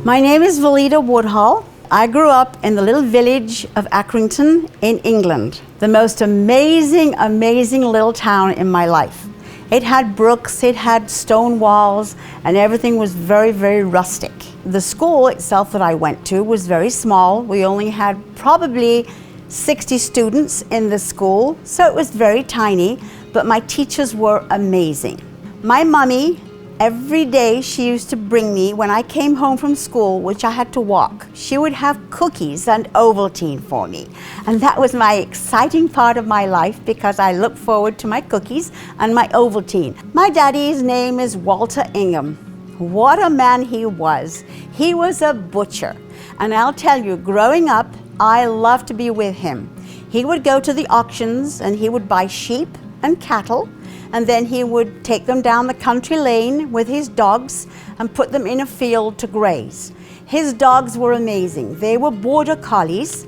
My name is Valleda Woodhall. I grew up in the little village of Accrington in England, the most amazing little town in my life. It had brooks, it had stone walls, and everything was very rustic. The school itself that I went to was very small. We only had probably 60 students in the school, so it was very tiny, but my teachers were amazing. My mommy, every day she used to bring me, when I came home from school, which I had to walk, she would have cookies and Ovaltine for me. And that was my exciting part of my life because I looked forward to my cookies and my Ovaltine. My daddy's name is Walter Ingham. What a man he was. He was a butcher. And I'll tell you, growing up, I loved to be with him. He would go to the auctions and he would buy sheep and cattle, and then he would take them down the country lane with his dogs and put them in a field to graze. His dogs were amazing. They were border collies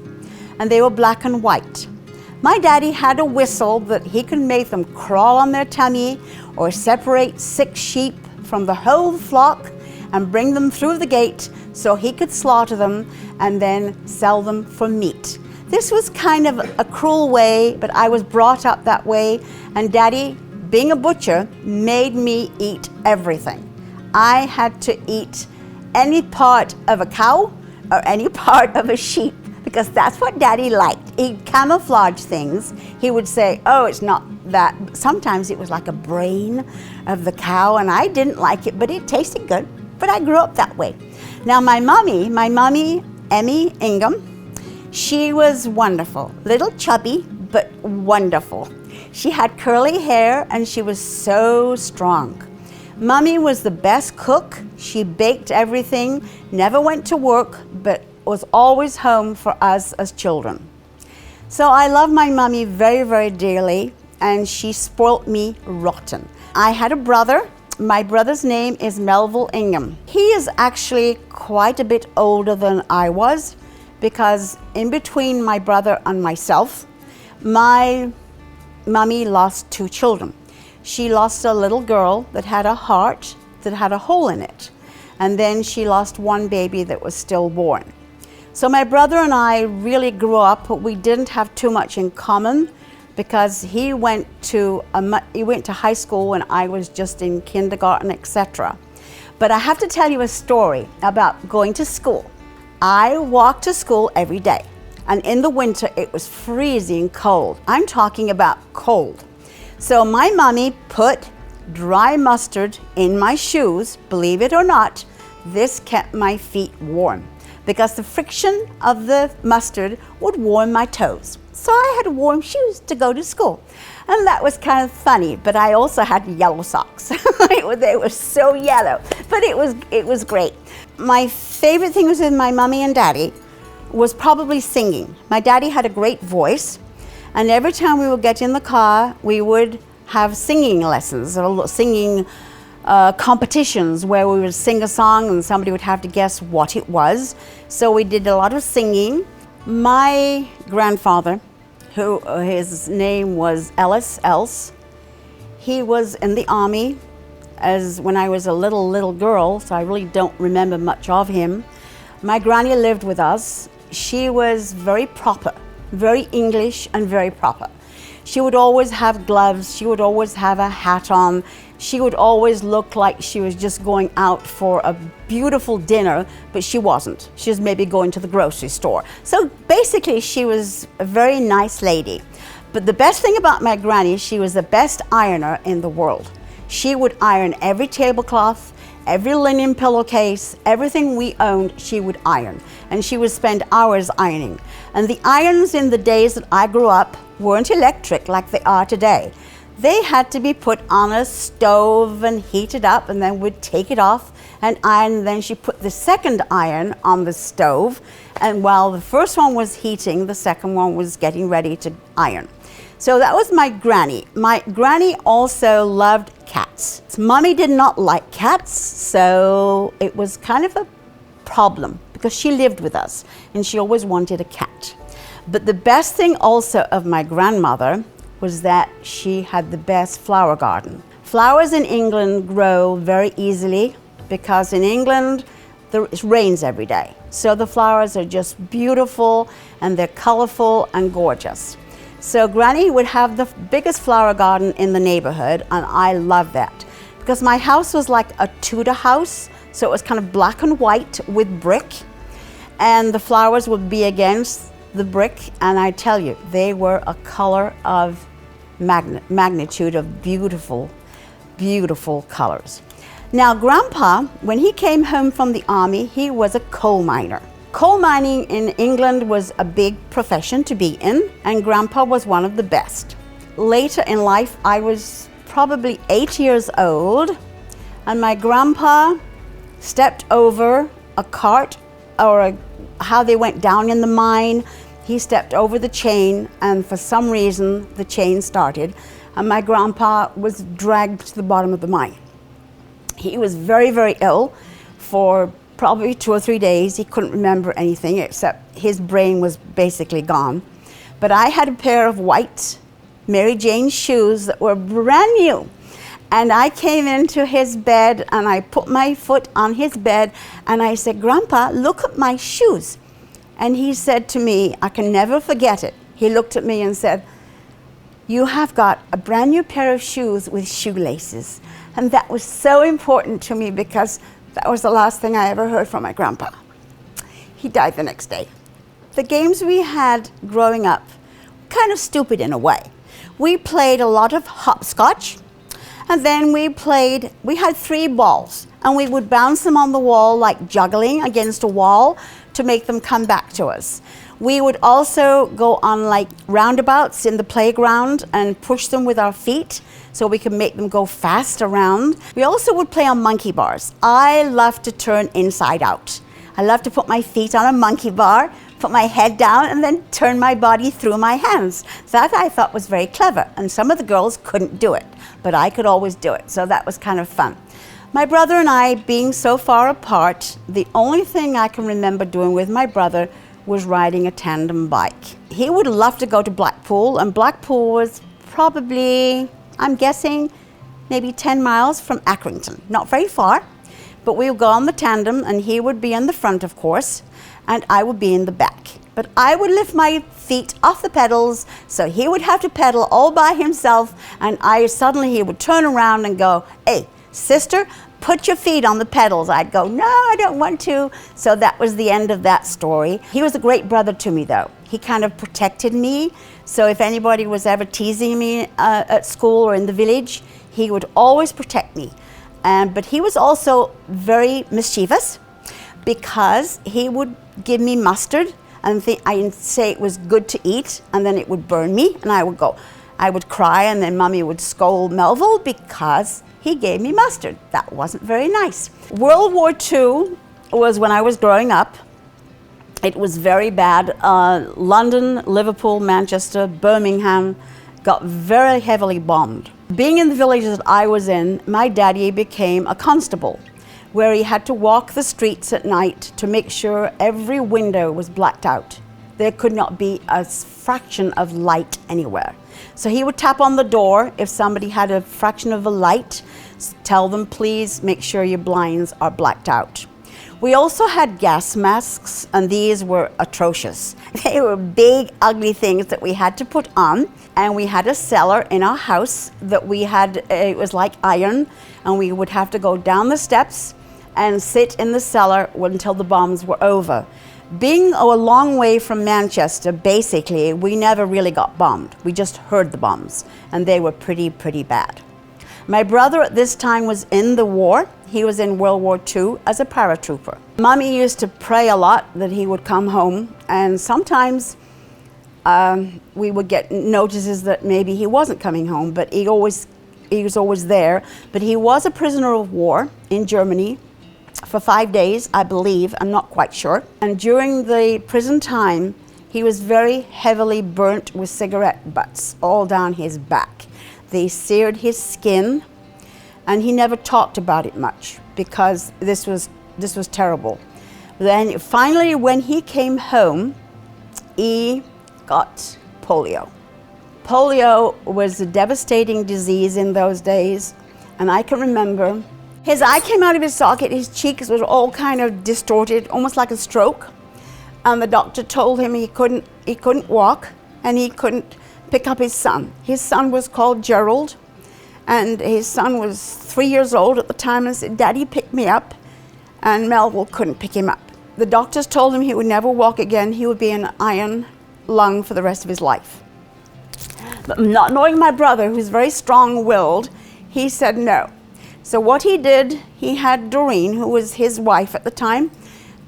and they were black and white. My daddy had a whistle that he could make them crawl on their tummy or separate 6 sheep from the whole flock and bring them through the gate so he could slaughter them and then sell them for meat. This was kind of a cruel way, but I was brought up that way, and Daddy, being a butcher, made me eat everything. I had to eat any part of a cow or any part of a sheep because that's what Daddy liked. He'd camouflage things. He would say, oh, it's not that. Sometimes it was like a brain of the cow, and I didn't like it, but it tasted good. But I grew up that way. Now my mommy, Emmy Ingham, she was wonderful. Little chubby, but wonderful. She had curly hair and she was so strong. Mommy was the best cook. She baked everything, never went to work, but was always home for us as children. So I love my mommy very dearly, and she spoilt me rotten. I had a brother. My brother's name is Melville Ingham. He is actually quite a bit older than I was, because in between my brother and myself, my mommy lost 2 children. She lost a little girl that had a heart that had a hole in it, and then she lost 1 baby that was stillborn. So my brother and I really grew up, but we didn't have too much in common because he went to high school when I was just in kindergarten, etc. But I have to tell you a story about going to school. I walked to school every day, and in the winter it was freezing cold. I'm talking about cold. So my mommy put dry mustard in my shoes. Believe it or not, this kept my feet warm because the friction of the mustard would warm my toes. So I had warm shoes to go to school. And that was kind of funny, but I also had yellow socks. They were so yellow, but it was great. My favorite thing was with my mommy and daddy was probably singing. My daddy had a great voice, and every time we would get in the car, we would have singing lessons or singing competitions where we would sing a song and somebody would have to guess what it was. So we did a lot of singing. My grandfather, his name was Ellis Else, he was in the army as when I was a little girl, so I really don't remember much of him. My granny lived with us. She was very proper, very English and very proper. She would always have gloves, she would always have a hat on, she would always look like she was just going out for a beautiful dinner, but she wasn't. She was maybe going to the grocery store. So basically she was a very nice lady. But the best thing about my granny, she was the best ironer in the world. She would iron every tablecloth, every linen pillowcase, everything we owned, she would iron. And she would spend hours ironing. And the irons in the days that I grew up weren't electric like they are today. They had to be put on a stove and heated up, and then we'd take it off and iron. And then she put the second iron on the stove, and while the first one was heating, the second one was getting ready to iron. So that was my granny. My granny also loved cats. Mommy did not like cats, so it was kind of a problem because she lived with us and she always wanted a cat. But the best thing also of my grandmother was that she had the best flower garden. Flowers in England grow very easily because in England it rains every day. So the flowers are just beautiful and they're colorful and gorgeous. So Granny would have the biggest flower garden in the neighborhood, and I love that because my house was like a Tudor house, so it was kind of black and white with brick, and the flowers would be against the brick, and I tell you, they were a color of magnitude of beautiful, beautiful colors. Now Grandpa, when he came home from the army, he was a coal miner. Coal mining in England was a big profession to be in, and Grandpa was one of the best. Later in life, I was probably 8 years old, and my grandpa stepped over a cart, or how they went down in the mine. He stepped over the chain, and for some reason, the chain started, and my grandpa was dragged to the bottom of the mine. He was very, very ill for probably 2 or 3 days. He couldn't remember anything except his brain was basically gone. But I had a pair of white Mary Jane shoes that were brand new. And I came into his bed and I put my foot on his bed and I said, "Grandpa, look at my shoes." And he said to me, I can never forget it. He looked at me and said, "You have got a brand new pair of shoes with shoelaces." And that was so important to me because that was the last thing I ever heard from my grandpa. He died the next day. The games we had growing up, kind of stupid in a way. We played a lot of hopscotch, and then we had 3 balls, and we would bounce them on the wall like juggling against a wall to make them come back to us. We would also go on like roundabouts in the playground and push them with our feet so we could make them go fast around. We also would play on monkey bars. I love to turn inside out. I love to put my feet on a monkey bar, put my head down, and then turn my body through my hands. That I thought was very clever, and some of the girls couldn't do it, but I could always do it, so that was kind of fun. My brother and I, being so far apart, the only thing I can remember doing with my brother was riding a tandem bike. He would love to go to Blackpool, and Blackpool was probably, I'm guessing, maybe 10 miles from Accrington. Not very far, but we would go on the tandem, and he would be in the front, of course, and I would be in the back. But I would lift my feet off the pedals, so he would have to pedal all by himself, and suddenly he would turn around and go, "Hey, sister, put your feet on the pedals." I'd go, "No, I don't want to." So that was the end of that story. He was a great brother to me, though. He kind of protected me. So if anybody was ever teasing me at school or in the village, he would always protect me. But he was also very mischievous because he would give me mustard and I'd say it was good to eat, and then it would burn me, and I would cry, and then Mommy would scold Melville because he gave me mustard. That wasn't very nice. World War II was when I was growing up. It was very bad. London, Liverpool, Manchester, Birmingham got very heavily bombed. Being in the villages that I was in, my daddy became a constable, where he had to walk the streets at night to make sure every window was blacked out. There could not be a fraction of light anywhere. So he would tap on the door if somebody had a fraction of a light, tell them, "Please make sure your blinds are blacked out." We also had gas masks, and these were atrocious. They were big, ugly things that we had to put on, and we had a cellar in our house that it was like iron, and we would have to go down the steps and sit in the cellar until the bombs were over. Being a long way from Manchester, basically, we never really got bombed. We just heard the bombs, and they were pretty bad. My brother at this time was in the war. He was in World War II as a paratrooper. Mommy used to pray a lot that he would come home, and sometimes we would get notices that maybe he wasn't coming home, but he was always there. But he was a prisoner of war in Germany for 5 days, I believe. I'm not quite sure. And during the prison time, he was very heavily burnt with cigarette butts all down his back. They seared his skin, and he never talked about it much because this was terrible. Then finally, when he came home, he got polio. Polio was a devastating disease in those days, and I can remember His eye came out of his socket, his cheeks was all kind of distorted, almost like a stroke. And the doctor told him he couldn't walk and he couldn't pick up his son. His son was called Gerald, and his son was 3 years old at the time, and said, "Daddy, pick me up." And Melville couldn't pick him up. The doctors told him he would never walk again. He would be an iron lung for the rest of his life. But not knowing my brother, who's very strong-willed, he said no. So what he did, he had Doreen, who was his wife at the time,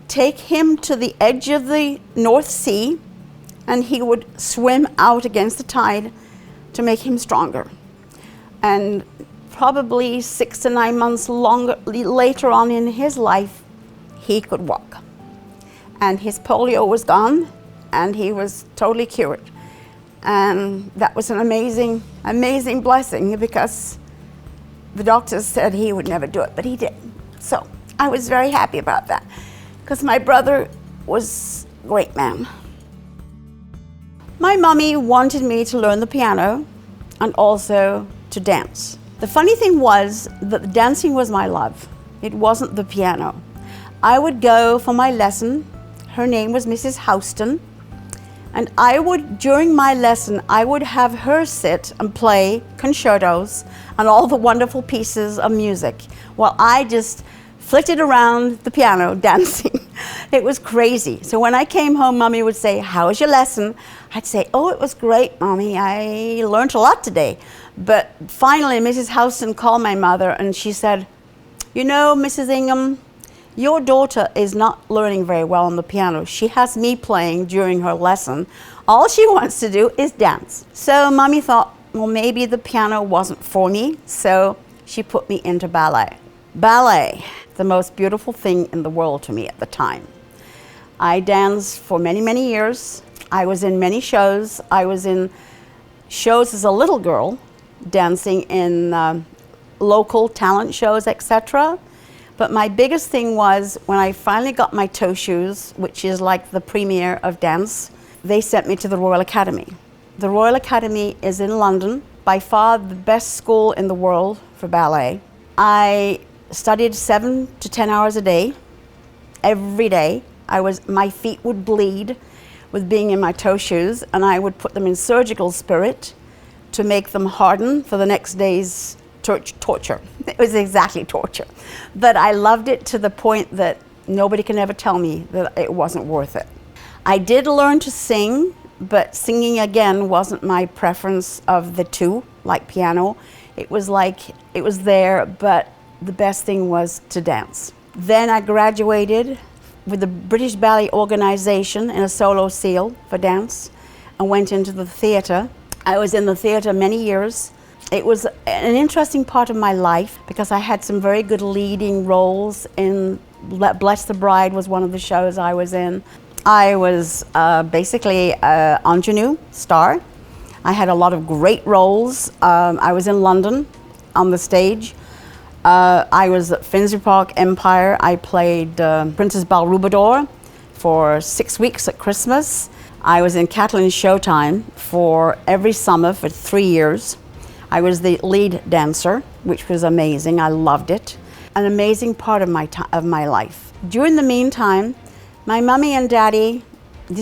take him to the edge of the North Sea, and he would swim out against the tide to make him stronger. And probably 6 to 9 months later on in his life, he could walk. And his polio was gone, and he was totally cured. And that was an amazing, amazing blessing, because the doctors said he would never do it, but he did. So I was very happy about that, because my brother was a great man. My mommy wanted me to learn the piano and also to dance. The funny thing was that dancing was my love. It wasn't the piano. I would go for my lesson. Her name was Mrs. Houston. And during my lesson, I would have her sit and play concertos and all the wonderful pieces of music while I just flitted around the piano dancing. It was crazy. So when I came home, Mommy would say, "How was your lesson?" I'd say, "Oh, it was great, Mommy. I learned a lot today." But finally, Mrs. Houston called my mother and she said, "You know, Mrs. Ingham, your daughter is not learning very well on the piano. She has me playing during her lesson. All she wants to do is dance." So Mommy thought, well, maybe the piano wasn't for me, so she put me into ballet. Ballet, the most beautiful thing in the world to me at the time. I danced for many, many years. I was in many shows. I was in shows as a little girl, dancing in local talent shows, etc. But my biggest thing was when I finally got my toe shoes, which is like the premiere of dance, they sent me to the Royal Academy. The Royal Academy is in London, by far the best school in the world for ballet. I studied 7 to 10 hours a day, every day. My feet would bleed with being in my toe shoes, and I would put them in surgical spirit to make them harden for the next day's torture. It was exactly torture. But I loved it to the point that nobody can ever tell me that it wasn't worth it. I did learn to sing, but singing again wasn't my preference of the two, like piano. It was there, but the best thing was to dance. Then I graduated with the British Ballet Organization in a solo seal for dance and went into the theater. I was in the theater many years. It was an interesting part of my life because I had some very good leading roles in Bless the Bride was one of the shows I was in. I was basically an ingenue star. I had a lot of great roles. I was in London on the stage. I was at Finsbury Park Empire. I played Princess Balrubador for 6 weeks at Christmas. I was in Catalan Showtime for every summer for 3 years. I was the lead dancer, which was amazing. I loved it. An amazing part of my life. During the meantime, my mummy and daddy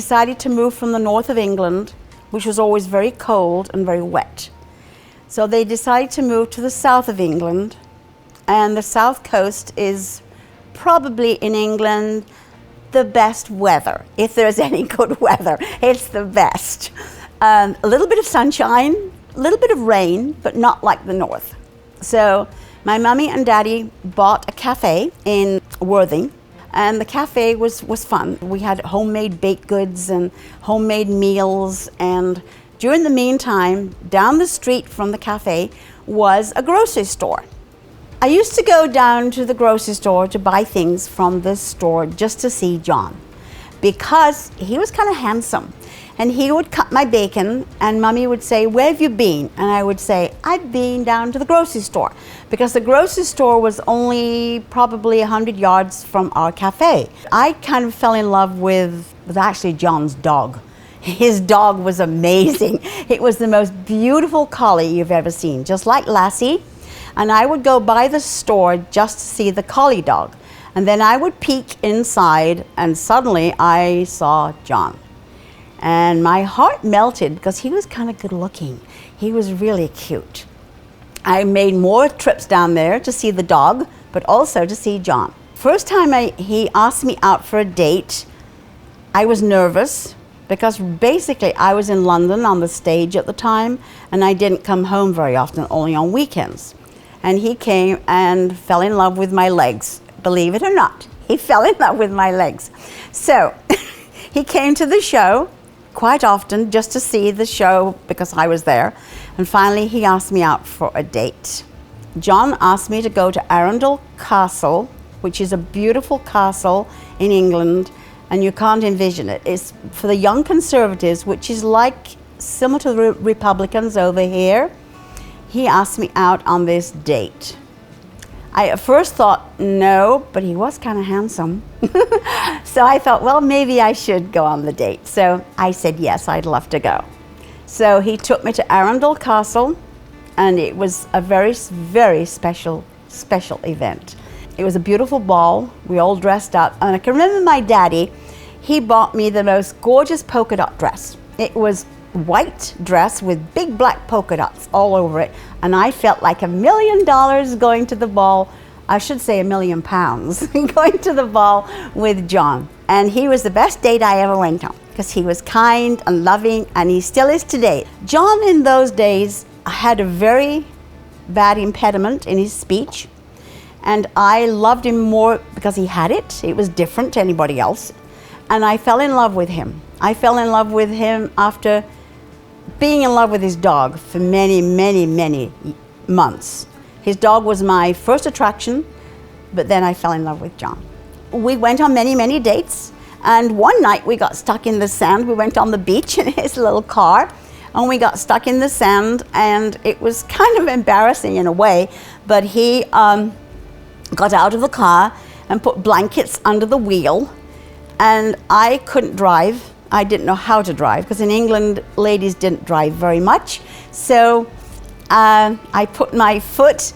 decided to move from the north of England, which was always very cold and very wet. So they decided to move to the south of England, and the south coast is probably in England the best weather. If there's any good weather, it's the best. A little bit of sunshine, a little bit of rain, but not like the north. So my mummy and daddy bought a cafe in Worthing, and the cafe was fun. We had homemade baked goods and homemade meals, and during the meantime, down the street from the cafe was a grocery store. I used to go down to the grocery store to buy things from this store just to see John, because he was kind of handsome. And he would cut my bacon, and Mummy would say, "Where have you been?" And I would say, "I've been down to the grocery store," because the grocery store was only probably 100 yards from our cafe. I kind of fell in love with actually John's dog. His dog was amazing. It was the most beautiful collie you've ever seen, just like Lassie. and I would go by the store just to see the collie dog. And then I would peek inside, and suddenly I saw John. And my heart melted because he was kind of good looking. He was really cute. I made more trips down there to see the dog, but also to see John. First time he asked me out for a date, I was nervous because basically I was in London on the stage at the time, and I didn't come home very often, only on weekends. And he came and fell in love with my legs. Believe it or not, he fell in love with my legs. So he came to the show quite often just to see the show because I was there. And finally he asked me out for a date. John asked me to go to Arundel Castle, which is a beautiful castle in England, and you can't envision it. It's for the young conservatives, which is like similar to the Republicans over here. He asked me out on this date. I at first thought no, but he was kind of handsome. So I thought, well, maybe I should go on the date. So I said yes, I'd love to go. So he took me to Arundel Castle, and it was a very, very special event. It was a beautiful ball. We all dressed up, and I can remember my daddy, he bought me the most gorgeous polka dot dress. It was white dress with big black polka dots all over it, and I felt like $1 million going to the ball. I should say £1 million going to the ball with John. And he was the best date I ever went on because he was kind and loving, and he still is today. John in those days had a very bad impediment in his speech, and I loved him more because he had it. It was different to anybody else, and I fell in love with him. I fell in love with him after being in love with his dog for many, many, many months. His dog was my first attraction, but then I fell in love with John. We went on many, many dates, and one night we got stuck in the sand. We went on the beach in his little car, and we got stuck in the sand, and it was kind of embarrassing in a way, but he got out of the car and put blankets under the wheel, and I couldn't drive. I didn't know how to drive because in England ladies didn't drive very much. So I put my foot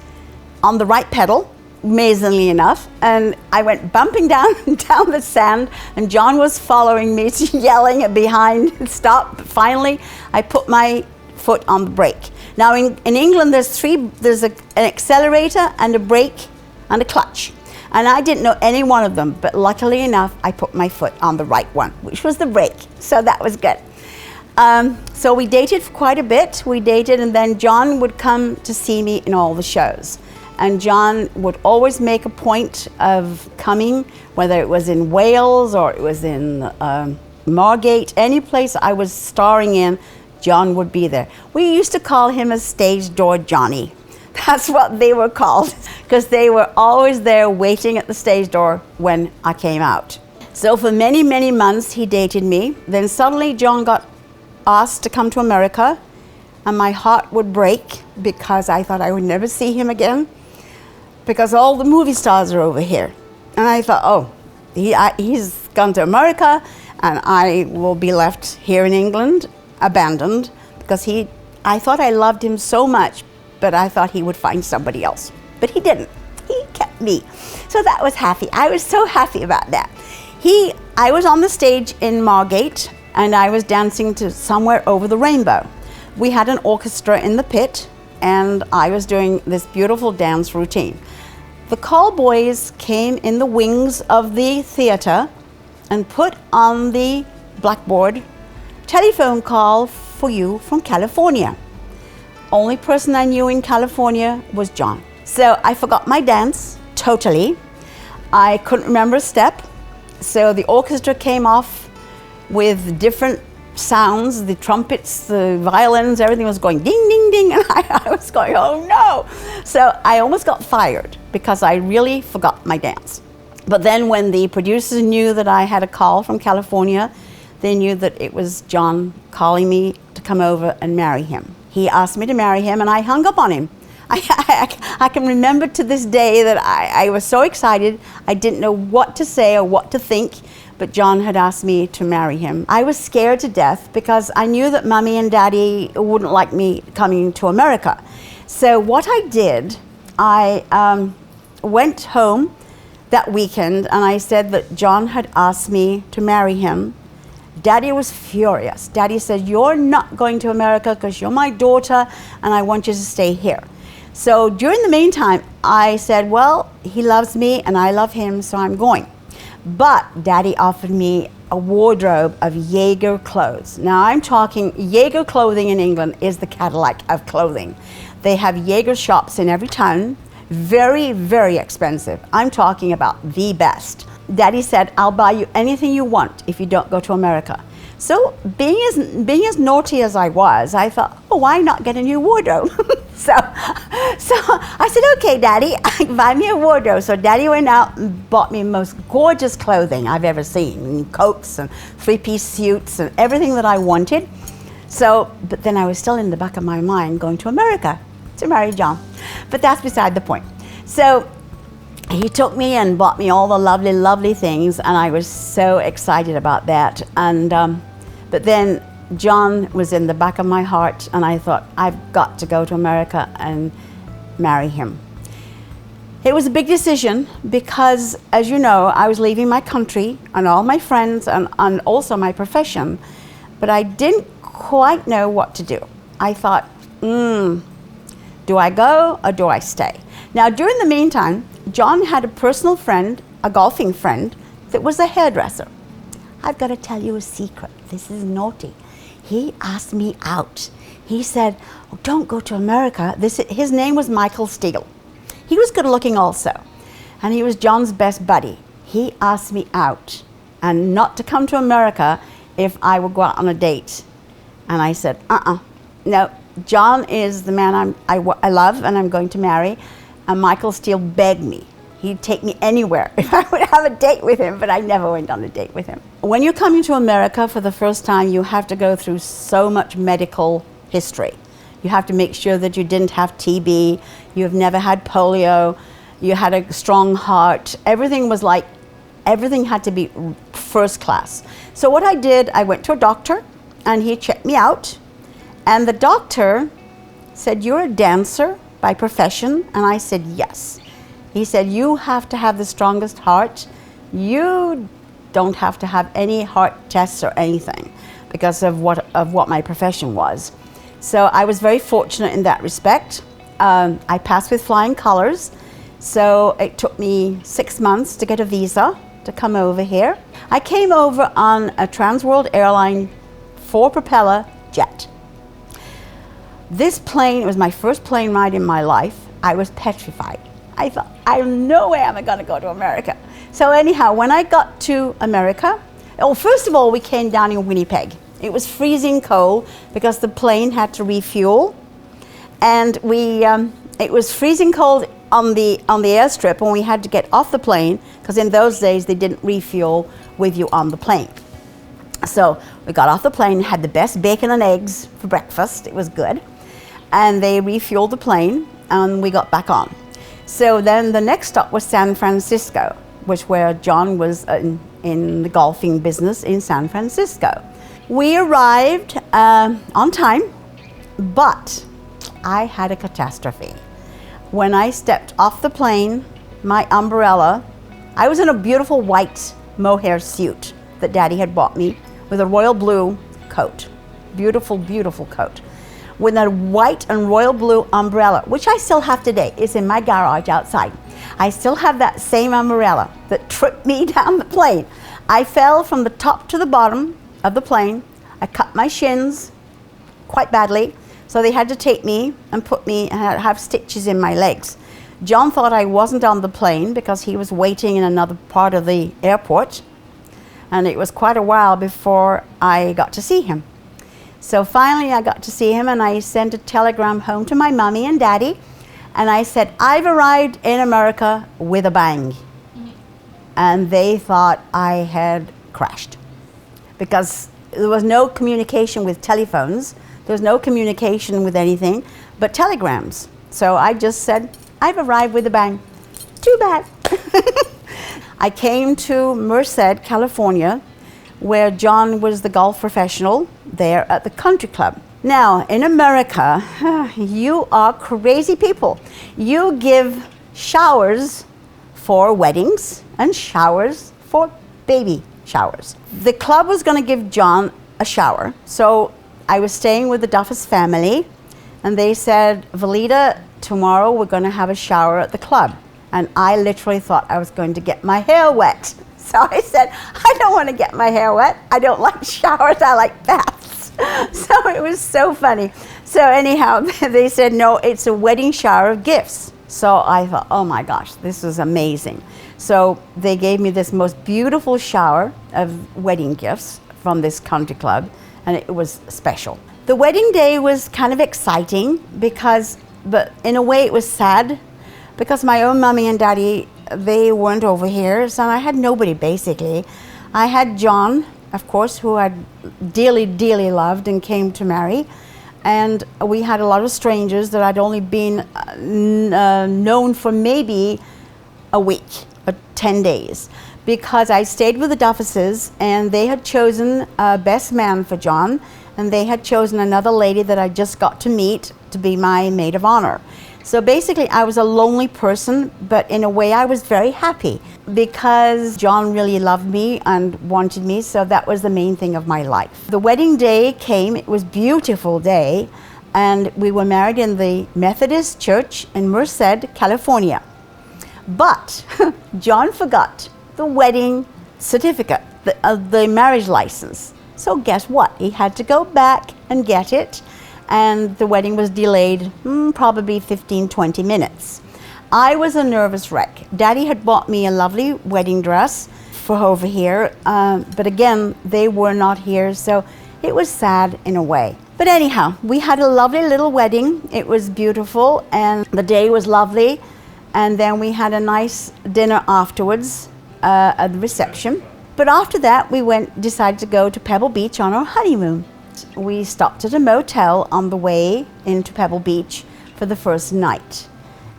on the right pedal, amazingly enough, and I went bumping down the sand, and John was following me, yelling behind, stop. Finally, I put my foot on the brake. Now in England there's an accelerator and a brake and a clutch. And I didn't know any one of them, but luckily enough, I put my foot on the right one, which was the brake. So that was good. So we dated for quite a bit. We dated, and then John would come to see me in all the shows. And John would always make a point of coming, whether it was in Wales or it was in Margate, any place I was starring in, John would be there. We used to call him a stage door Johnny. That's what they were called, because they were always there waiting at the stage door when I came out. So for many, many months he dated me. Then suddenly John got asked to come to America, and my heart would break because I thought I would never see him again because all the movie stars are over here. And I thought, oh, he's gone to America and I will be left here in England, abandoned, because I thought I loved him so much, but I thought he would find somebody else. But he didn't. He kept me. So that was happy. I was so happy about that. I was on the stage in Margate, and I was dancing to Somewhere Over the Rainbow. We had an orchestra in the pit, and I was doing this beautiful dance routine. The call boys came in the wings of the theater and put on the blackboard, telephone call for you from California. Only person I knew in California was John. So I forgot my dance totally. I couldn't remember a step. So the orchestra came off with different sounds, the trumpets, the violins, everything was going ding, ding, ding, and I was going, oh no. So I almost got fired because I really forgot my dance. But then when the producers knew that I had a call from California, they knew that it was John calling me to come over and marry him. He asked me to marry him, and I hung up on him. I can remember to this day that I was so excited, I didn't know what to say or what to think, but John had asked me to marry him. I was scared to death because I knew that Mommy and Daddy wouldn't like me coming to America. So what I did, I went home that weekend and I said that John had asked me to marry him. Daddy was furious. Daddy said, "You're not going to America because you're my daughter and I want you to stay here." So during the meantime, I said, well, he loves me and I love him, so I'm going. But Daddy offered me a wardrobe of Jaeger clothes. Now I'm talking, Jaeger clothing in England is the Cadillac of clothing. They have Jaeger shops in every town. Very, very expensive. I'm talking about the best. Daddy said, "I'll buy you anything you want if you don't go to America." So being as naughty as I was, I thought, oh, why not get a new wardrobe? so I said, okay, Daddy, buy me a wardrobe. So Daddy went out and bought me the most gorgeous clothing I've ever seen, coats and three-piece suits and everything that I wanted. So, but then I was still in the back of my mind going to America to marry John. But that's beside the point. So he took me and bought me all the lovely, lovely things, and I was so excited about that. And but then John was in the back of my heart, and I thought, I've got to go to America and marry him. It was a big decision because, as you know, I was leaving my country and all my friends and also my profession, but I didn't quite know what to do. I thought, do I go or do I stay? Now, during the meantime, John had a personal friend, a golfing friend, that was a hairdresser. I've got to tell you a secret. This is naughty. He asked me out. He said, oh, don't go to America. His name was Michael Steele. He was good looking also, and he was John's best buddy. He asked me out and not to come to America if I would go out on a date. And I said, no, John is the man I love and I'm going to marry. And Michael Steele begged me. He'd take me anywhere if I would have a date with him, but I never went on a date with him. When you're coming to America for the first time, you have to go through so much medical history. You have to make sure that you didn't have TB, you have never had polio, you had a strong heart. Everything had to be first class. So what I did, I went to a doctor and he checked me out. And the doctor said, "You're a dancer by profession?" And I said, "Yes." He said, "You have to have the strongest heart. You don't have to have any heart tests or anything because of what my profession was." So I was very fortunate in that respect. I passed with flying colors. So it took me 6 months to get a visa to come over here. I came over on a Trans World Airline 4-propeller jet. This plane was my first plane ride in my life. I was petrified. I thought, no way am I going to go to America. So anyhow, when I got to America, first of all, we came down in Winnipeg. It was freezing cold because the plane had to refuel. And it was freezing cold on the airstrip when we had to get off the plane, because in those days they didn't refuel with you on the plane. So we got off the plane, had the best bacon and eggs for breakfast. It was good. And they refueled the plane and we got back on. So then the next stop was San Francisco, where John was in the golfing business in San Francisco. We arrived on time, but I had a catastrophe. When I stepped off the plane, my umbrella, I was in a beautiful white mohair suit that Daddy had bought me with a royal blue coat. Beautiful, beautiful coat. With a white and royal blue umbrella, which I still have today. It's in my garage outside. I still have that same umbrella that tripped me down the plane. I fell from the top to the bottom of the plane. I cut my shins quite badly, so they had to take me and put me and have stitches in my legs. John thought I wasn't on the plane because he was waiting in another part of the airport, and it was quite a while before I got to see him. So finally I got to see him, and I sent a telegram home to my mommy and daddy, and I said, "I've arrived in America with a bang." And they thought I had crashed because there was no communication with telephones. There was no communication with anything but telegrams. So I just said, "I've arrived with a bang. Too bad." I came to Merced, California, where John was the golf professional there at the country club. Now, in America, you are crazy people. You give showers for weddings and showers for baby showers. The club was going to give John a shower. So I was staying with the Duffus family, and they said, Valleda, tomorrow we're going to have a shower at the club. And I literally thought I was going to get my hair wet. So I said, I don't want to get my hair wet. I don't like showers, I like baths. So it was so funny. So anyhow, they said, no, it's a wedding shower of gifts. So I thought, oh my gosh, this is amazing. So they gave me this most beautiful shower of wedding gifts from this country club, and it was special. The wedding day was kind of exciting but in a way it was sad, because my own mommy and daddy, they weren't over here, so I had nobody basically. I had John, of course, who I dearly, dearly loved and came to marry. And we had a lot of strangers that I'd only been known for maybe a week or 10 days, because I stayed with the Duffuses, and they had chosen a best man for John, and they had chosen another lady that I just got to meet to be my maid of honor. So basically I was a lonely person, but in a way I was very happy, because John really loved me and wanted me, so that was the main thing of my life. The wedding day came, it was a beautiful day, and we were married in the Methodist Church in Merced, California. But John forgot the wedding certificate, the marriage license. So guess what? He had to go back and get it, and the wedding was delayed probably 15-20 minutes. I was a nervous wreck. Daddy had bought me a lovely wedding dress for over here, but again, they were not here, so it was sad in a way. But anyhow, we had a lovely little wedding. It was beautiful, and the day was lovely, and then we had a nice dinner afterwards at the reception. But after that, we decided to go to Pebble Beach on our honeymoon. We stopped at a motel on the way into Pebble Beach for the first night.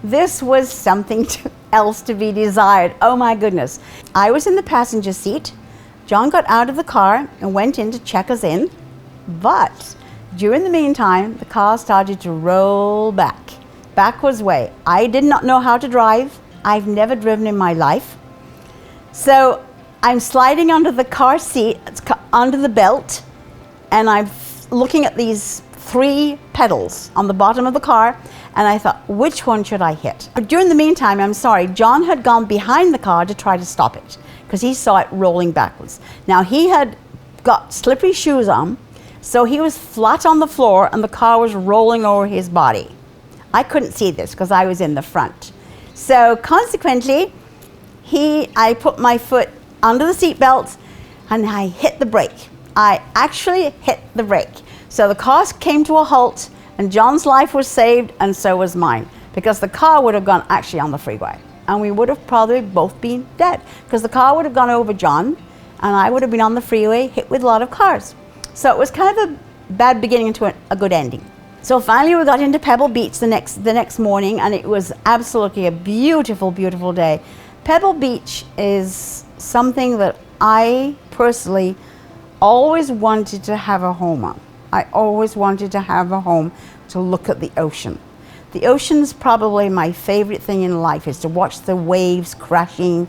This was something else to be desired. Oh my goodness. I was in the passenger seat. John got out of the car and went in to check us in. But during the meantime, the car started to roll backwards way. I did not know how to drive. I've never driven in my life. So I'm sliding under the car seat, under the belt, and I'm looking at these 3 pedals on the bottom of the car, and I thought, which one should I hit? But during the meantime, I'm sorry, John had gone behind the car to try to stop it, because he saw it rolling backwards. Now, he had got slippery shoes on, so he was flat on the floor, and the car was rolling over his body. I couldn't see this, because I was in the front. So consequently, I put my foot under the seat belt, and I hit the brake. I actually hit the brake. So the car came to a halt, and John's life was saved, and so was mine, because the car would have gone actually on the freeway, and we would have probably both been dead, because the car would have gone over John, and I would have been on the freeway hit with a lot of cars. So it was kind of a bad beginning to a good ending. So finally we got into Pebble Beach the next morning, and it was absolutely a beautiful, beautiful day. Pebble Beach is something that I personally always wanted to have a home on. I always wanted to have a home to look at the ocean. The ocean's probably my favorite thing in life, is to watch the waves crashing.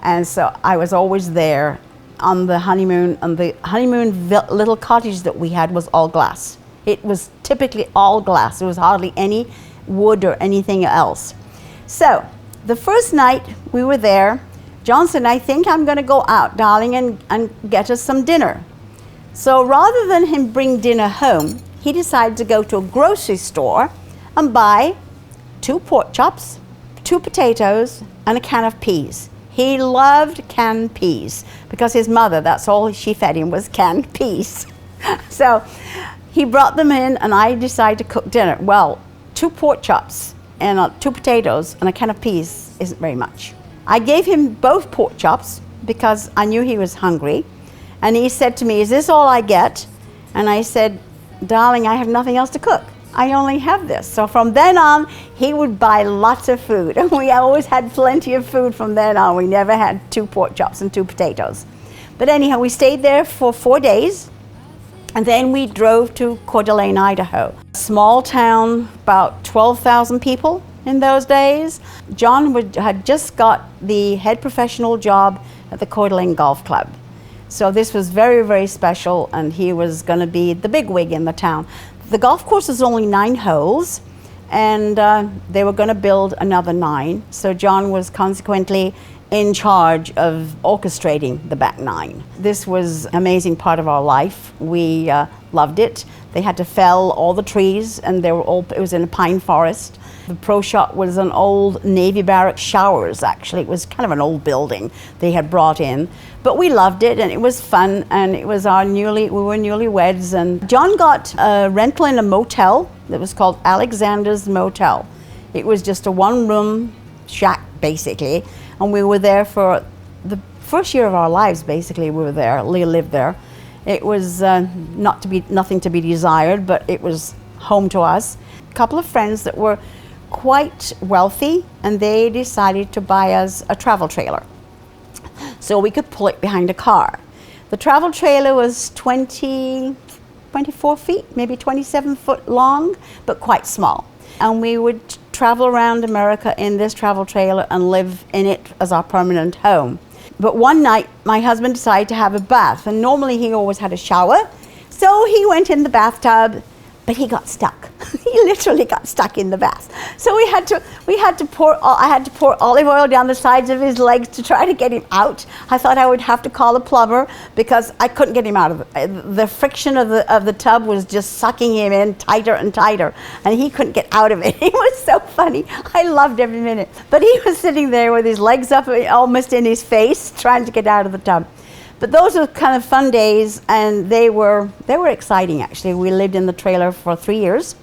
And so I was always there on the honeymoon, and the honeymoon little cottage that we had was all glass. It was typically all glass. There was hardly any wood or anything else. So the first night we were there, John said, I think I'm going to go out, darling, and get us some dinner. So rather than him bring dinner home, he decided to go to a grocery store and buy 2 pork chops, 2 potatoes, and a can of peas. He loved canned peas, because his mother, that's all she fed him, was canned peas. So he brought them in, and I decided to cook dinner. Well, 2 pork chops and 2 potatoes and a can of peas isn't very much. I gave him both pork chops because I knew he was hungry. And he said to me, is this all I get? And I said, darling, I have nothing else to cook. I only have this. So from then on, he would buy lots of food. And we always had plenty of food from then on. We never had 2 pork chops and 2 potatoes. But anyhow, we stayed there for 4 days. And then we drove to Coeur d'Alene, Idaho. Small town, about 12,000 people in those days. John had just got the head professional job at the Coeur d'Alene Golf Club. So this was very, very special, and he was going to be the big wig in the town. The golf course was only 9 holes, and they were going to build another 9. So John was consequently in charge of orchestrating the back 9. This was an amazing part of our life. We loved it. They had to fell all the trees, and it was in a pine forest. The pro shop was an old Navy barrack showers, actually. It was kind of an old building they had brought in. But we loved it, and it was fun, and it was we were newlyweds. And John got a rental in a motel that was called Alexander's Motel. It was just a 1-room shack, basically. And we were there for the first year of our lives, basically. We were there, Leah lived there. It was nothing to be desired, but it was home to us. A couple of friends that were quite wealthy, and they decided to buy us a travel trailer so we could pull it behind a car. The travel trailer was 24 feet, maybe 27 foot long, but quite small. And we would travel around America in this travel trailer and live in it as our permanent home. But one night, my husband decided to have a bath, and normally he always had a shower. So he went in the bathtub, but he got stuck. He literally got stuck in the bath. So I had to pour olive oil down the sides of his legs to try to get him out. I thought I would have to call a plumber because I couldn't get him out of it. The friction of the tub was just sucking him in tighter and tighter, and he couldn't get out of it. It was so funny. I loved every minute. But he was sitting there with his legs up almost in his face, trying to get out of the tub. But those were kind of fun days, and they were exciting, actually. We lived in the trailer for 3 years.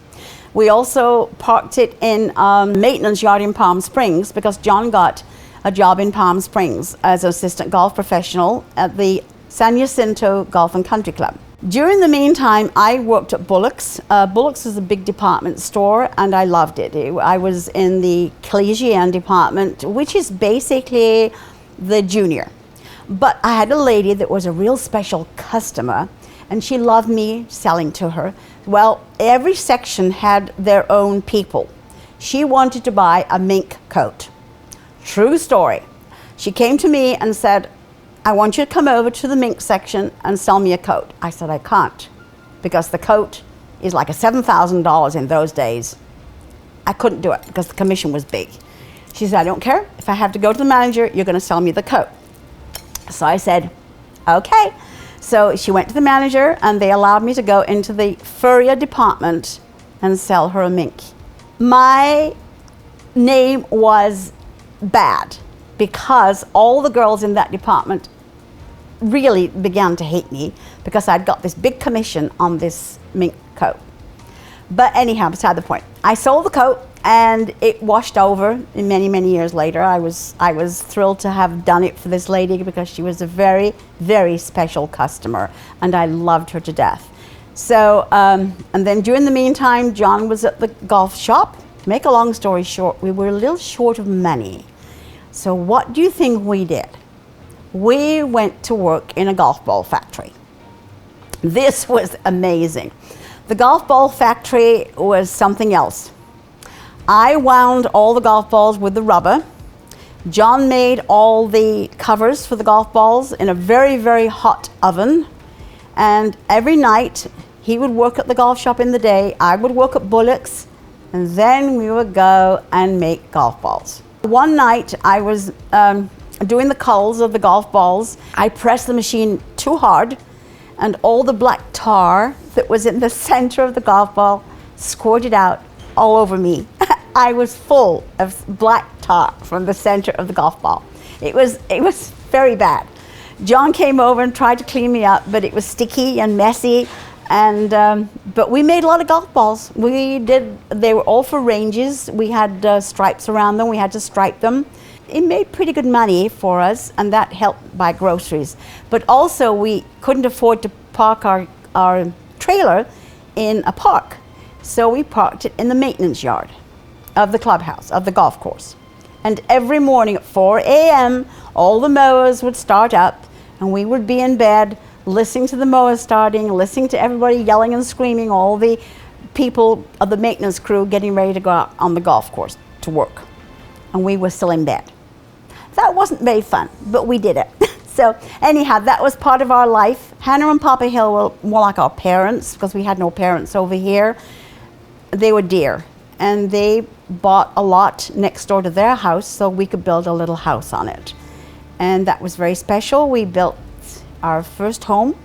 We also parked it in a maintenance yard in Palm Springs because John got a job in Palm Springs as an assistant golf professional at the San Jacinto Golf and Country Club. During the meantime, I worked at Bullock's. Bullock's is a big department store, and I loved it. I was in the collegiate department, which is basically the junior. But I had a lady that was a real special customer, and she loved me selling to her. Well, every section had their own people. She wanted to buy a mink coat. True story. She came to me and said, I want you to come over to the mink section and sell me a coat. I said, I can't, because the coat is like $7,000 in those days. I couldn't do it because the commission was big. She said, I don't care. If I have to go to the manager, you're going to sell me the coat. So I said, okay. So she went to the manager, and they allowed me to go into the furrier department and sell her a mink. My name was bad because all the girls in that department really began to hate me because I'd got this big commission on this mink coat. But anyhow, beside the point. I sold the coat, and it washed over many, many years later. I was thrilled to have done it for this lady because she was a very, very special customer, and I loved her to death. So, and then during the meantime, John was at the golf shop. To make a long story short, we were a little short of money. So what do you think we did? We went to work in a golf ball factory. This was amazing. The golf ball factory was something else. I wound all the golf balls with the rubber. John made all the covers for the golf balls in a very, very hot oven. And every night, he would work at the golf shop in the day, I would work at Bullock's, and then we would go and make golf balls. One night, I was doing the culls of the golf balls. I pressed the machine too hard, and all the black tar that was in the center of the golf ball squirted out all over me. I was full of black tar from the center of the golf ball. It was very bad. John came over and tried to clean me up, but it was sticky and messy. And but we made a lot of golf balls. They were all for ranges. We had stripes around them. We had to stripe them. It made pretty good money for us, and that helped buy groceries. But also, we couldn't afford to park our trailer in a park, so we parked it in the maintenance yard of the clubhouse, of the golf course. And every morning at 4 a.m., all the mowers would start up, and we would be in bed listening to the mower starting, listening to everybody yelling and screaming, all the people of the maintenance crew getting ready to go out on the golf course to work. And we were still in bed. That wasn't very fun, but we did it. So anyhow, that was part of our life. Hannah and Papa Hill were more like our parents, because we had no parents over here. They were dear, and they bought a lot next door to their house so we could build a little house on it. And that was very special. We built our first home,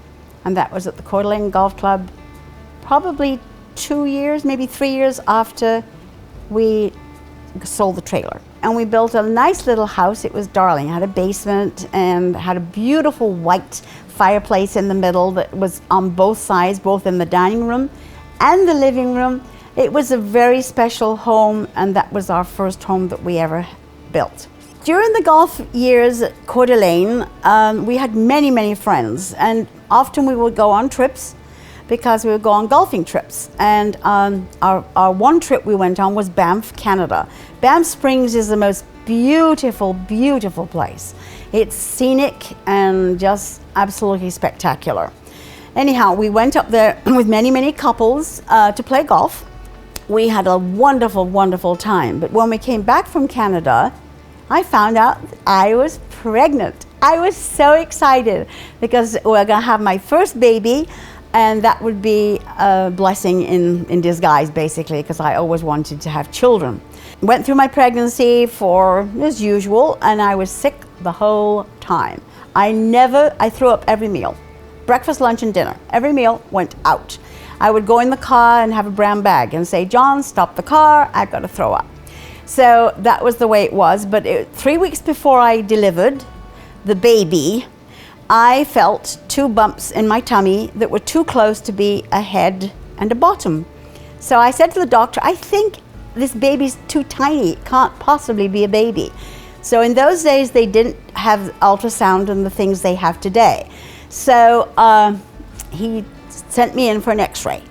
and that was at the Coeur d'Alene Golf Club, probably 2 years, maybe 3 years after we sold the trailer. And we built a nice little house. It was darling. It had a basement and had a beautiful white fireplace in the middle that was on both sides, both in the dining room and the living room. It was a very special home, and that was our first home that we ever built. During the golf years at Coeur d'Alene, we had many, many friends, and often we would go on trips because we would go on golfing trips. And our one trip we went on was Banff, Canada. Banff Springs is the most beautiful, beautiful place. It's scenic and just absolutely spectacular. Anyhow, we went up there with many, many couples to play golf. We had a wonderful, wonderful time. But when we came back from Canada, I found out I was pregnant. I was so excited because we're gonna have my first baby, and that would be a blessing in disguise, basically, because I always wanted to have children. Went through my pregnancy for as usual, and I was sick the whole time. I threw up every meal. Breakfast, lunch, and dinner. Every meal went out. I would go in the car and have a brown bag and say, John, stop the car, I've got to throw up. So that was the way it was. But 3 weeks before I delivered the baby, I felt 2 bumps in my tummy that were too close to be a head and a bottom. So I said to the doctor, I think this baby's too tiny, it can't possibly be a baby. So in those days, they didn't have ultrasound and the things they have today. So he sent me in for an x-ray.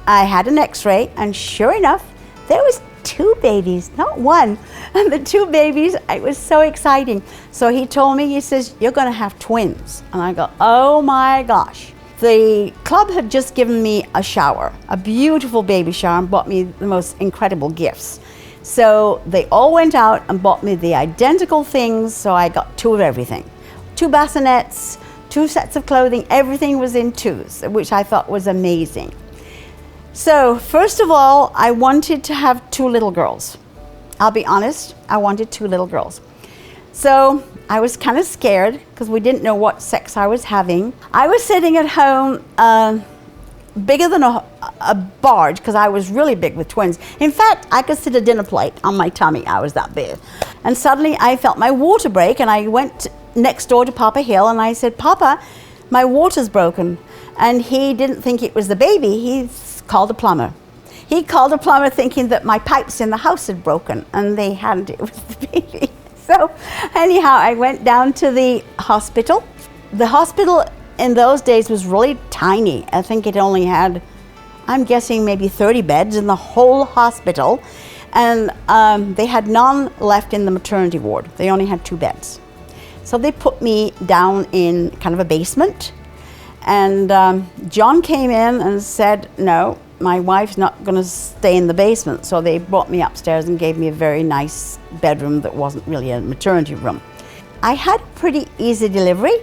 I had an x-ray, and sure enough, there was 2 babies, not one. And the 2 babies, it was so exciting. So he told me, he says, you're gonna have twins. And I go, oh my gosh. The club had just given me a shower, a beautiful baby shower, and bought me the most incredible gifts. So they all went out and bought me the identical things, so I got 2 of everything. 2 bassinets, 2 sets of clothing, everything was in 2s, which I thought was amazing. So first of all, I wanted to have 2 little girls. I'll be honest, I wanted 2 little girls. So I was kind of scared because we didn't know what sex I was having. I was sitting at home bigger than a barge, because I was really big with twins. In fact, I could sit a dinner plate on my tummy. I was that big. And suddenly I felt my water break, and I went next door to Papa Hill and I said, Papa, my water's broken. And he didn't think it was the baby. He called a plumber. He called a plumber thinking that my pipes in the house had broken, and they hadn't. It was the baby. So anyhow, I went down to the hospital. The hospital in those days was really tiny. I think it only had, I'm guessing, maybe 30 beds in the whole hospital. And they had none left in the maternity ward. They only had 2 beds. So they put me down in kind of a basement. And John came in and said, no, my wife's not going to stay in the basement. So they brought me upstairs and gave me a very nice bedroom that wasn't really a maternity room. I had a pretty easy delivery,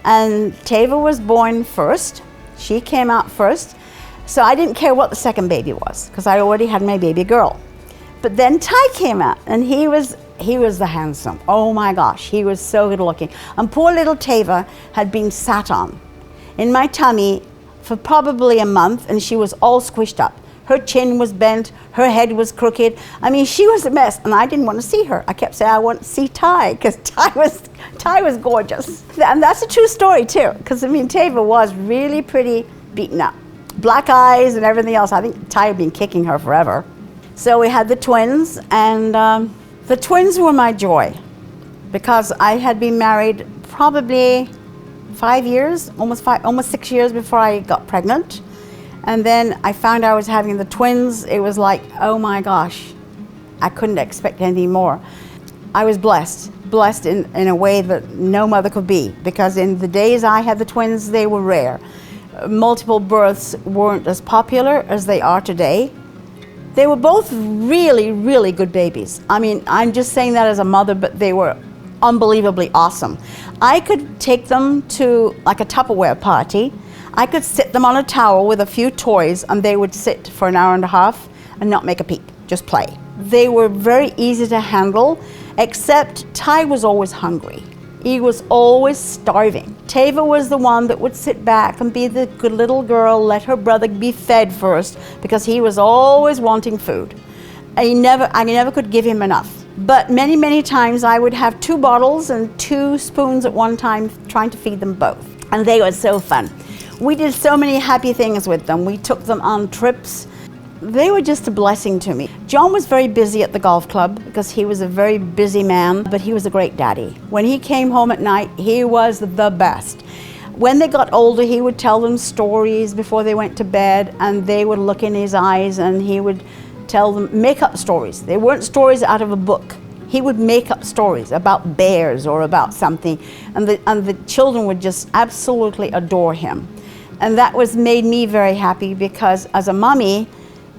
and Tava was born first. She came out first. So I didn't care what the second baby was, because I already had my baby girl. But then Ty came out, and he was the handsome. Oh my gosh, he was so good looking. And poor little Tava had been sat on in my tummy for probably a month, and she was all squished up. Her chin was bent, her head was crooked. I mean, she was a mess, and I didn't want to see her. I kept saying, I want to see Ty, because Ty was gorgeous. And that's a true story too, because I mean, Tava was really pretty beaten up. Black eyes and everything else. I think Ty had been kicking her forever. So we had the twins, and the twins were my joy, because I had been married probably 5 years, almost 6 years before I got pregnant. And then I found I was having the twins. It was like, oh my gosh, I couldn't expect anything more. I was blessed. blessed in a way that no mother could be, because in the days I had the twins, they were rare. Multiple births weren't as popular as they are today. They were both really, really good babies. I mean, I'm just saying that as a mother, but they were unbelievably awesome. I could take them to like a Tupperware party. I could sit them on a towel with a few toys, and they would sit for an hour and a half and not make a peep, just play. They were very easy to handle, except Ty was always hungry. He was always starving. Tava was the one that would sit back and be the good little girl, let her brother be fed first, because he was always wanting food. I never could give him enough. But many, many times I would have 2 bottles and 2 spoons at one time, trying to feed them both. And they were so fun. We did so many happy things with them. We took them on trips. They were just a blessing to me. John was very busy at the golf club because he was a very busy man, but he was a great daddy. When he came home at night, he was the best. When they got older, he would tell them stories before they went to bed, and they would look in his eyes and he would tell them, make up stories. They weren't stories out of a book. He would make up stories about bears or about something, and the children would just absolutely adore him. And that was made me very happy, because as a mommy,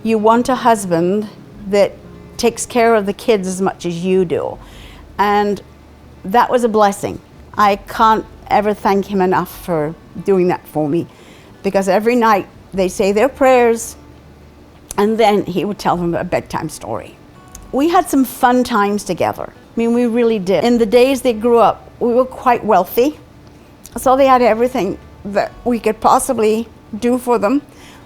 you want a husband that takes care of the kids as much as you do. And that was a blessing. I can't ever thank him enough for doing that for me, because every night they say their prayers, and then he would tell them a bedtime story. We had some fun times together. I mean, we really did. In the days they grew up, we were quite wealthy, so they had everything that we could possibly do for them.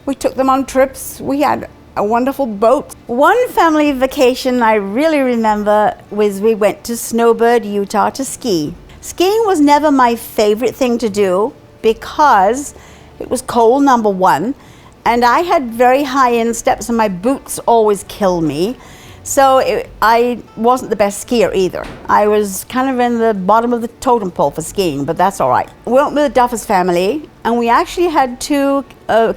We took them on trips. We had a wonderful boat. One family vacation I really remember was we went to Snowbird, Utah to ski. Skiing was never my favorite thing to do because it was cold, number one, and I had very high insteps and my boots always killed me. So I wasn't the best skier either. I was kind of in the bottom of the totem pole for skiing, but that's all right. We went with the Duffus family, and we actually had 2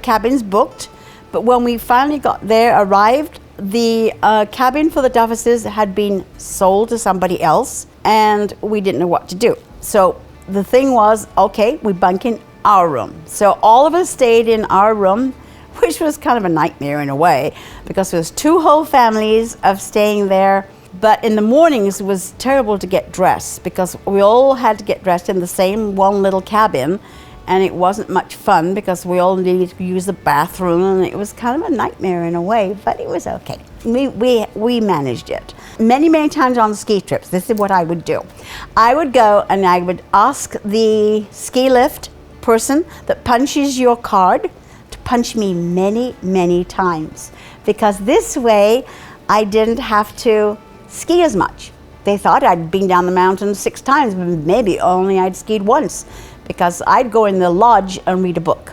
cabins booked. But when we finally arrived, the cabin for the Duffuses had been sold to somebody else, and we didn't know what to do. So the thing was, okay, we bunk in our room. So all of us stayed in our room, which was kind of a nightmare in a way, because there was 2 whole families of staying there. But in the mornings, it was terrible to get dressed, because we all had to get dressed in the same one little cabin, and it wasn't much fun because we all needed to use the bathroom, and it was kind of a nightmare in a way, but it was okay. We managed it. Many, many times on ski trips, this is what I would do. I would go and I would ask the ski lift person that punches your card to punch me many, many times, because this way I didn't have to ski as much. They thought I'd been down the mountain 6 times, but maybe only I'd skied once, because I'd go in the lodge and read a book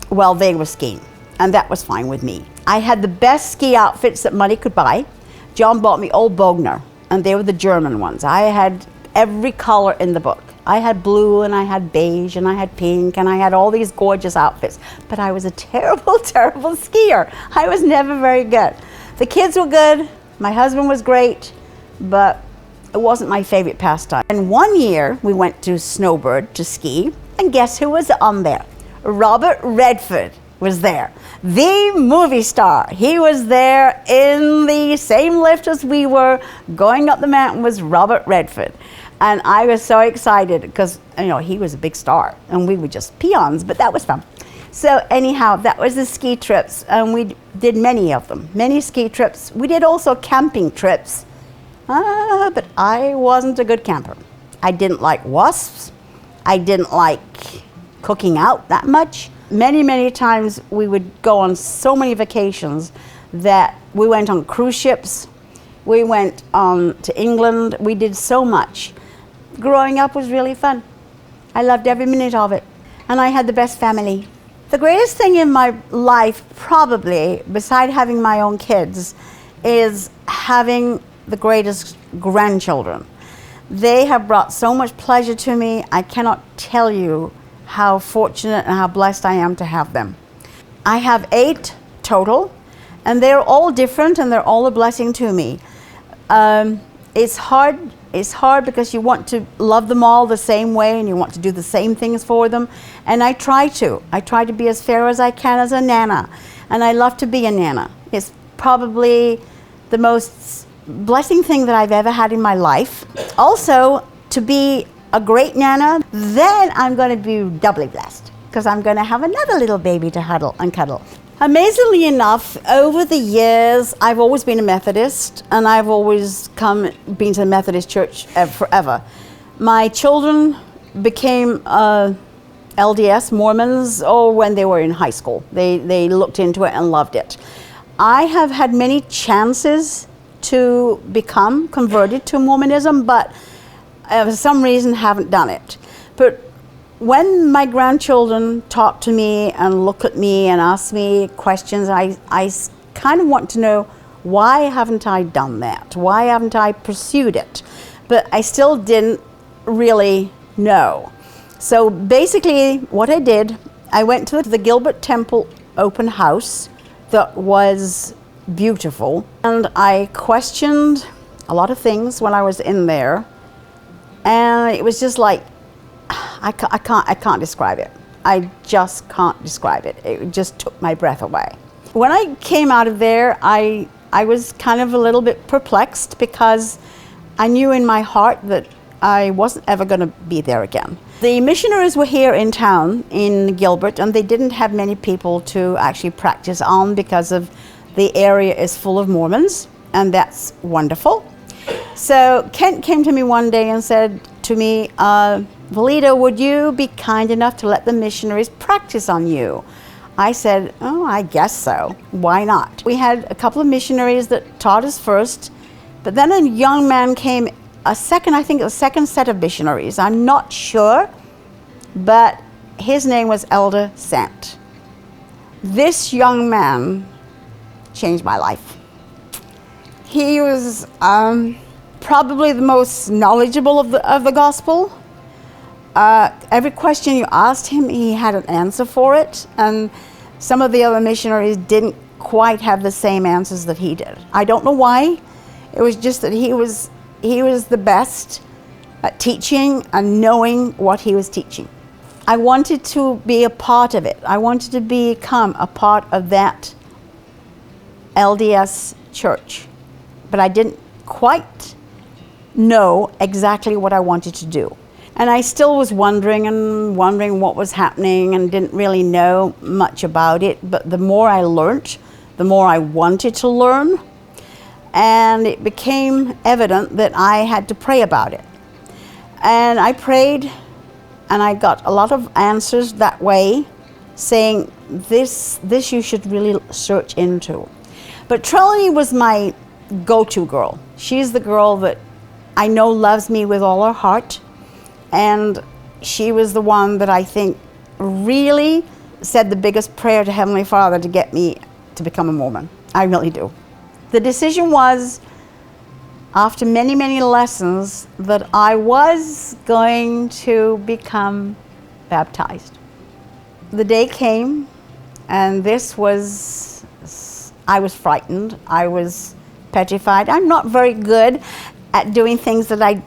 while they were skiing, and that was fine with me. I had the best ski outfits that money could buy. John bought me old Bogner, and they were the German ones. I had every color in the book. I had blue, and I had beige, and I had pink, and I had all these gorgeous outfits, but I was a terrible, terrible skier. I was never very good. The kids were good, my husband was great, but it wasn't my favorite pastime. And one year we went to Snowbird to ski, and guess who was on there? Robert Redford was there, the movie star. He was there in the same lift as we were. Going up the mountain was Robert Redford. And I was so excited because, you know, he was a big star and we were just peons, but that was fun. So anyhow, that was the ski trips, and we did many of them, many ski trips. We did also camping trips. But I wasn't a good camper. I didn't like wasps. I didn't like cooking out that much. Many, many times we would go on so many vacations that we went on cruise ships. We went to England. We did so much. Growing up was really fun. I loved every minute of it. And I had the best family. The greatest thing in my life, probably, beside having my own kids, is having the greatest grandchildren. They have brought so much pleasure to me. I cannot tell you how fortunate and how blessed I am to have them. I have 8 total, and they're all different, and they're all a blessing to me. It's hard It's hard because you want to love them all the same way and you want to do the same things for them. And I try to. I try to be as fair as I can as a nana. And I love to be a nana. It's probably the most blessing thing that I've ever had in my life. Also, to be a great nana, then I'm going to be doubly blessed because I'm going to have another little baby to huddle and cuddle. Amazingly enough, over the years, I've always been a Methodist, and I've always been to the Methodist church forever. My children became LDS Mormons when they were in high school. They looked into it and loved it. I have had many chances to become converted to Mormonism, but for some reason haven't done it. But when my grandchildren talk to me and look at me and ask me questions, I kind of want to know, why haven't I done that? Why haven't I pursued it? But I still didn't really know. So basically what I did, I went to the Gilbert Temple open house that was beautiful, and I questioned a lot of things when I was in there, and it was just like, I can't describe it. I just can't describe it. It just took my breath away. When I came out of there, I was kind of a little bit perplexed because I knew in my heart that I wasn't ever going to be there again. The missionaries were here in town in Gilbert, and they didn't have many people to actually practice on because of the area is full of Mormons, and that's wonderful. So Kent came to me one day and said to me, Valleda, would you be kind enough to let the missionaries practice on you? I said, oh, I guess so. Why not? We had a couple of missionaries that taught us first, but then a young man came, a second set of missionaries. I'm not sure, but his name was Elder Sant. This young man changed my life. He was probably the most knowledgeable of the gospel. Every question you asked him, he had an answer for it, and some of the other missionaries didn't quite have the same answers that he did. I don't know why. It was just that he was the best at teaching and knowing what he was teaching. I wanted to be a part of it. I wanted to become a part of that LDS church, but I didn't quite know exactly what I wanted to do. And I still was wondering what was happening and didn't really know much about it. But the more I learned, the more I wanted to learn. And it became evident that I had to pray about it. And I prayed, and I got a lot of answers that way, saying, this you should really search into. But Trelawney was my go-to girl. She's the girl that I know loves me with all her heart. And she was the one that I think really said the biggest prayer to Heavenly Father to get me to become a Mormon. I really do. The decision was, after many, many lessons, that I was going to become baptized. The day came, and I was frightened. I was petrified. I'm not very good at doing things that I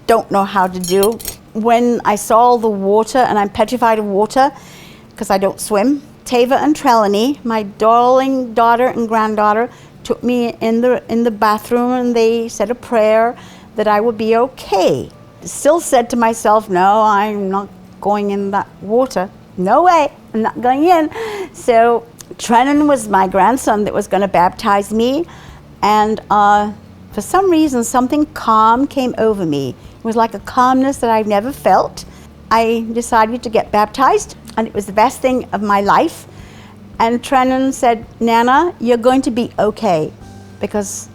don't know how to do. When I saw the water, and I'm petrified of water because I don't swim, Tava and Trelawney, my darling daughter and granddaughter, took me in the bathroom, and they said a prayer that I would be okay. Still said to myself, no, I'm not going in that water. No way, I'm not going in. So Trennan was my grandson that was going to baptize me, and for some reason, something calm came over me. It was like a calmness that I've never felt. I decided to get baptized, and it was the best thing of my life. And Trennan said, Nana, you're going to be okay, because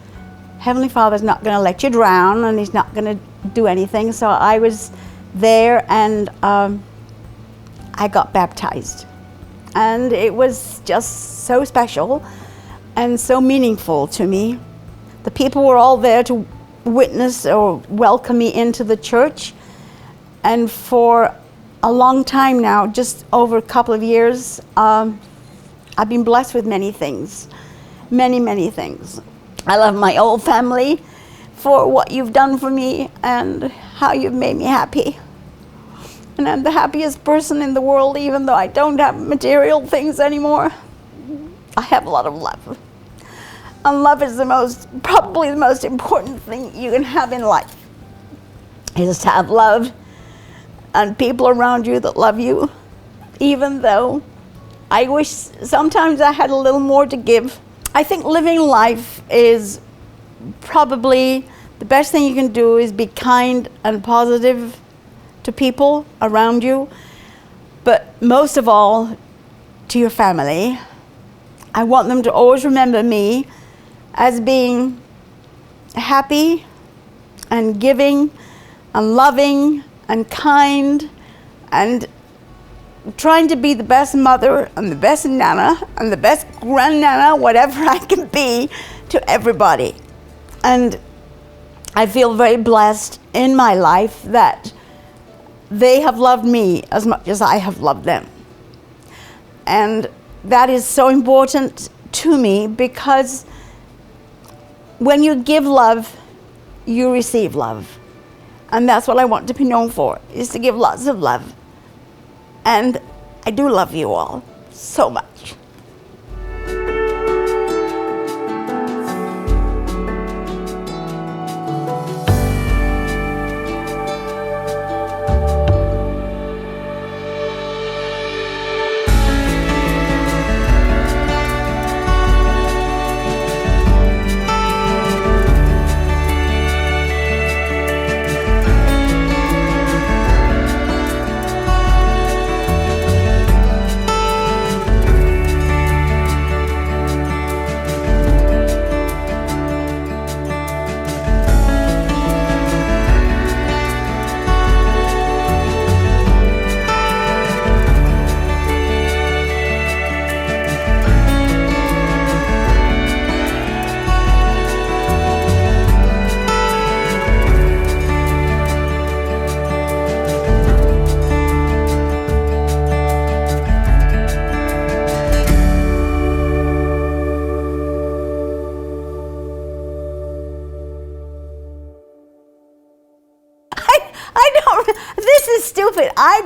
Heavenly Father's not going to let you drown, and He's not going to do anything. So I was there, and I got baptized. And it was just so special and so meaningful to me. The people were all there to witness or welcome me into the church. And for a long time now, just over a couple of years, I've been blessed with many things, many, many things. I love my old family. for what you've done for me and how you've made me happy. And I'm the happiest person in the world, even though I don't have material things anymore. I have a lot of love. And love is probably the most important thing you can have in life, is to have love and people around you that love you, even though I wish sometimes I had a little more to give. I think living life is probably the best thing you can do is be kind and positive to people around you, but most of all to your family. I want them to always remember me as being happy and giving and loving and kind and trying to be the best mother and the best nana and the best grandnana, whatever I can be to everybody. And I feel very blessed in my life that they have loved me as much as I have loved them. And that is so important to me, because when you give love, you receive love. And that's what I want to be known for, is to give lots of love. And I do love you all so much. This is stupid. I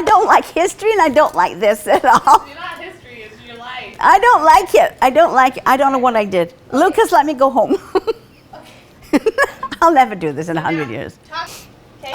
don't like history, and I don't like this at all. It's not history, it's your life. I don't like it. I don't like it. I don't know what I did. Okay. Lucas, let me go home. Okay. I'll never do this in 100 years. Okay.